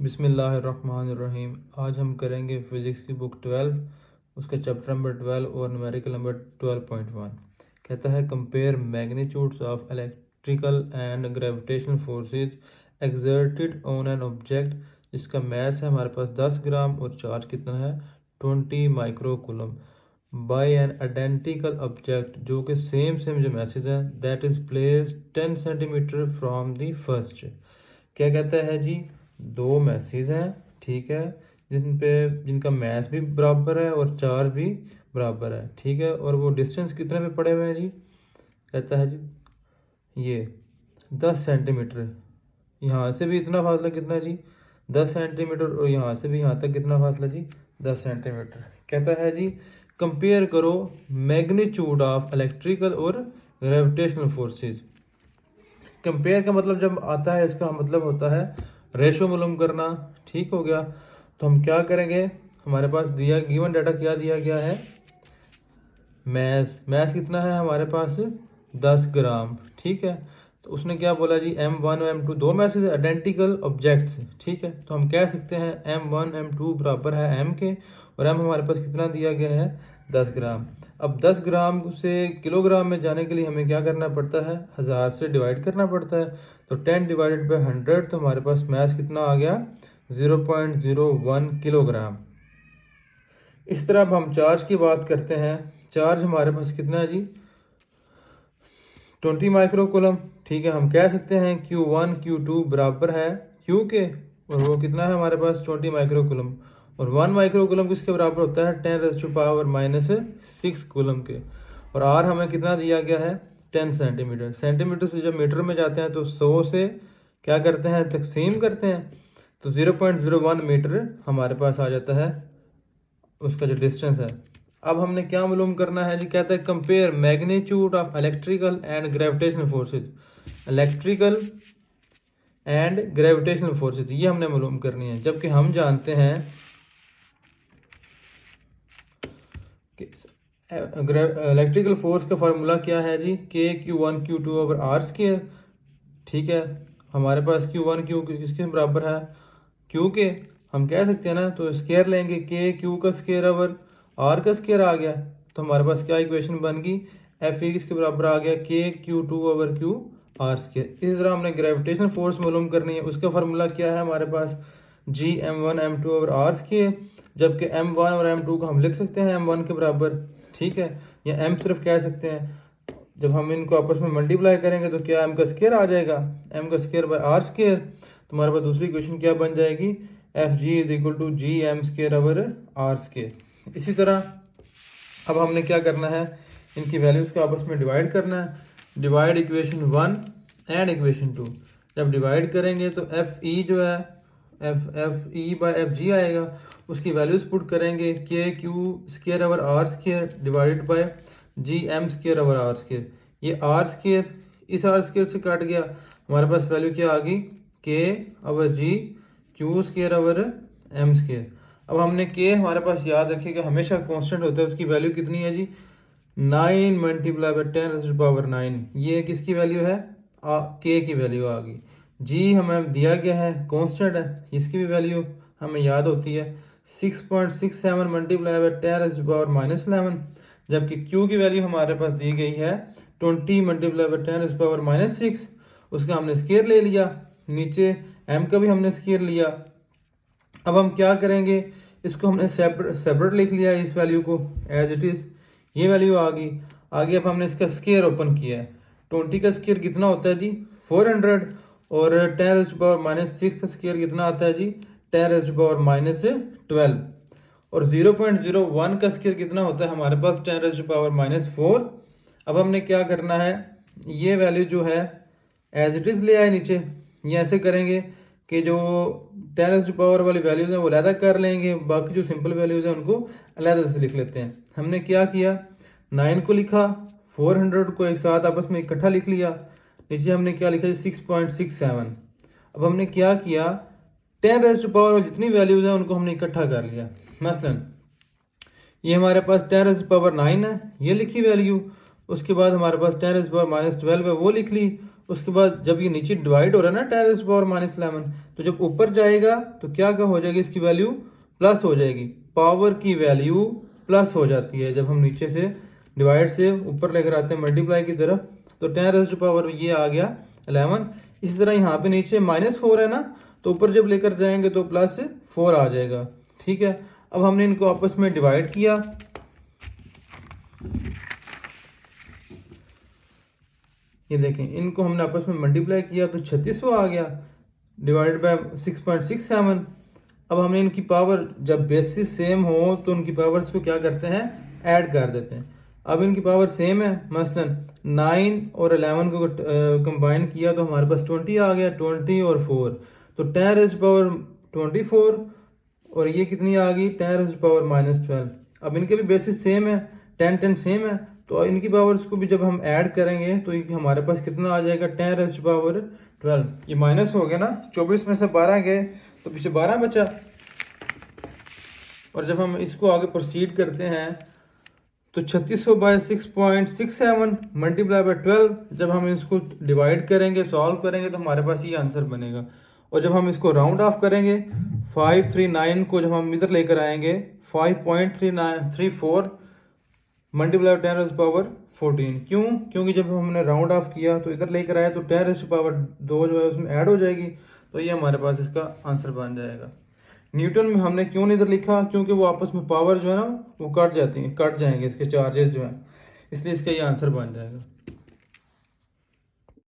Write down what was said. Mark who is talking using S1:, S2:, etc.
S1: बिस्मिल्लाहिर्रहमानिर्रहीम। आज हम करेंगे फ़िज़िक्स की बुक 12, उसका चैप्टर नंबर 12 और न्यूमेरिकल नंबर 12.1। कहता है compare magnitudes of electrical and gravitational forces exerted on an object, जिसका मैस है हमारे पास 10 ग्राम और चार्ज कितना है 20 microcoulomb, by an identical object, जो कि सेम जो मैसेज है, that is placed 10 centimetre from the first. क्या कहता है जी, दो मैसेज हैं, ठीक है, जिनका मैस भी बराबर है और चार्ज भी बराबर है, ठीक है, और वो डिस्टेंस कितने पे पड़े हुए हैं जी। कहता है जी ये 10 सेंटीमीटर, यहाँ से भी इतना फासला कितना है जी 10 सेंटीमीटर, और यहाँ से भी यहाँ तक कितना फासला जी 10 सेंटीमीटर। कहता है जी कंपेयर करो मैग्नीट्यूड ऑफ इलेक्ट्रिकल और ग्रेविटेशनल फोर्सेस। कंपेयर का मतलब जब आता है, इसका मतलब होता है रेशो मालूम करना, ठीक हो गया। तो हम क्या करेंगे, हमारे पास दिया गिवन डाटा क्या दिया गया है, मैस कितना है हमारे पास 10 ग्राम, ठीक है। तो उसने क्या बोला जी M1 और M2 दो मैसेज आइडेंटिकल ऑब्जेक्ट्स, ठीक है। तो हम कह सकते हैं M1 M2 बराबर है M के, और M हमारे पास कितना दिया गया है 10 ग्राम। अब 10 ग्राम से किलोग्राम में जाने के लिए हमें क्या करना पड़ता है, 1000 से डिवाइड करना पड़ता है। तो 10 डिवाइडेड बाई 100, तो हमारे पास मैस कितना आ गया 0.01 किलोग्राम। इस तरह अब हम चार्ज की बात करते हैं। चार्ज हमारे पास कितना है जी 20 माइक्रोकूलम, ठीक है। हम कह सकते हैं Q1 Q2 बराबर है Q के, और वो कितना है हमारे पास 20 माइक्रोकूलम, और 1 माइक्रोकूलम किसके बराबर होता है 10⁻⁻⁶ कूलम के। और R हमें कितना दिया गया है 10 सेंटीमीटर। सेंटीमीटर से जब मीटर में जाते हैं तो 100 से क्या करते हैं तकसीम करते हैं, तो 0.01 मीटर हमारे पास आ जाता है उसका जो डिस्टेंस है। अब हमने क्या मालूम करना है जी, कहता है compare magnitude of electrical and gravitational forces. Electrical and gravitational forces ये हमने मालूम करनी है, जबकि हम जानते हैं कि इलेक्ट्रिकल फोर्स का फार्मूला क्या है जी K/Q1 Q2 over R square, ठीक है। हमारे पास Q1 Q किसके बराबर है Q के, हम कह सकते हैं ना, तो स्क्वायर लेंगे K/Q का स्क्वायर ओवर R का स्क्वायर आ गया। तो हमारे पास क्या इक्वेशन बन गई, F किसके बराबर आ गया K/Q2 over Q R square. इसी तरह हमने ग्रेविटेशनल फोर्स मालूम करनी है, उसका फार्मूला क्या है हमारे पास G M1 M2 over R square, जबकि M1 और M2 को हम लिख सकते हैं M1 के बराबर, ठीक है, या M सिर्फ कह सकते हैं। जब हम इनको आपस में मल्टीप्लाई करेंगे तो क्या M का स्क्वायर आ जाएगा, M का स्क्वायर बाय R स्क्वायर। तो हमारे पास दूसरी इक्वेशन क्या बन जाएगी, Fg is equal to G M square over R square. इसी तरह अब हमने क्या करना है, इनकी वैल्यूज को आपस में डिवाइड करना है। Divide equation 1 and equation 2। जब डिवाइड करेंगे तो Fe जो है Fe बाय Fg आएगा, उसकी वैल्यूज पुट करेंगे K/Q square over R square divided by G M square over R square. ये R स्क्वायर इस R स्क्वायर से कट गया, हमारे पास वैल्यू क्या आ गई K over G Q square over M square. अब हमने K हमारे पास याद रखिएगा हमेशा कांस्टेंट होता है, उसकी वैल्यू कितनी है जी 9 मल्टीप्लाई बाई 10⁻⁹। ये किसकी वैल्यू है K की वैल्यू आ गई। G हमें दिया गया है कांस्टेंट है, इसकी भी वैल्यू हमें याद होती है 6.67 मल्टीप्लाई बाई 10⁻⁻11, जबकि Q की वैल्यू हमारे पास दी गई है 20 मल्टीप्लाई बाई 10⁻⁻6। उसका हमने स्क्वायर ले लिया, नीचे M का भी हमने स्क्वायर लिया। अब हम क्या करेंगे, इसको हमने सेपरेट लिख लिया इस वैल्यू को एज इट इज़, ये वैल्यू आ गई। आगे अब हमने इसका स्क्वायर ओपन किया है, 20 का स्क्वायर कितना होता है जी 400, और 10⁻⁻6 का स्क्वायर कितना आता है जी 10⁻⁻12, और 0.01 का स्क्वायर कितना होता है हमारे पास 10⁻⁻4। अब हमने क्या करना है, ये वैल्यू जो है एज इट इज़ ले आए नीचे, ये ऐसे करेंगे कि जो 10⁻⁻ वाली वैल्यूज हैं वो अलहदा कर लेंगे, बाकी जो सिंपल वैल्यूज हैं उनको अलहदा से लिख लेते हैं। हमने क्या किया 9 को लिखा, 400 को एक साथ आपस में इकट्ठा लिख लिया, नीचे हमने क्या लिखा 6.67। अब हमने क्या किया 10⁻⁻ जितनी वैल्यूज हैं उनको हमने इकट्ठा कर लिया। मसलन ये हमारे पास 10⁻⁹ है, ये लिखी वैल्यू, उसके बाद हमारे पास 10⁻⁻12 है वो लिख ली, उसके बाद जब ये नीचे डिवाइड हो रहा है ना 10 रेज़ पावर -11, तो जब ऊपर जाएगा तो क्या हो जाएगी, इसकी वैल्यू प्लस हो जाएगी। पावर की वैल्यू प्लस हो जाती है जब हम नीचे से डिवाइड से ऊपर लेकर आते हैं मल्टीप्लाई की तरफ, तो 10 रेज़ पावर ये आ गया 11। इसी तरह यहाँ पे नीचे -4 है ना, तो ऊपर जब लेकर जाएंगे तो +4 आ जाएगा। ठीक है, अब हमने इनको आपस में डिवाइड किया, ये देखें इनको हमने आपस में मल्टीप्लाई किया तो 3600 आ गया डिवाइड बाय 6.67। अब हमने इनकी पावर, जब बेसिस सेम हो तो उनकी पावर्स को क्या करते हैं, ऐड कर देते हैं। अब इनकी पावर सेम है, मसलन 9 और 11 को कंबाइन किया तो हमारे पास 20 आ गया, 20 और 4, तो 10 रेज़ पावर 24, और ये कितनी आ गई 10 रेज़ पावर -12। अब इनके भी बेसिस सेम है, 10 सेम है, तो इनकी पावर्स को भी जब हम ऐड करेंगे तो ये हमारे पास कितना आ जाएगा 10 रेज़ पावर 12। ये माइनस हो गया ना, 24 में से 12 गए तो पीछे 12 बचा। और जब हम इसको आगे प्रोसीड करते हैं तो 3600 बाय 6.67 मल्टीप्लाई बाय 12, जब हम इसको डिवाइड करेंगे, सॉल्व करेंगे तो हमारे पास ये आंसर बनेगा। और जब हम इसको राउंड ऑफ करेंगे 539 को जब हम इधर लेकर आएंगे 5.3934 मल्टीप्लाई 10 रेज़ पावर 14। क्यों? क्योंकि जब हमने राउंड ऑफ किया तो इधर लेकर आया तो 10 रेज़ पावर 2 जो है उसमें ऐड हो जाएगी, तो ये हमारे पास इसका आंसर बन जाएगा। न्यूटन में हमने क्यों नहीं इधर लिखा, क्योंकि वो आपस में पावर जो है ना वो कट जाती हैं, कट जाएंगे इसके चार्जेस जो हैं, इसलिए इसका ये आंसर बन जाएगा।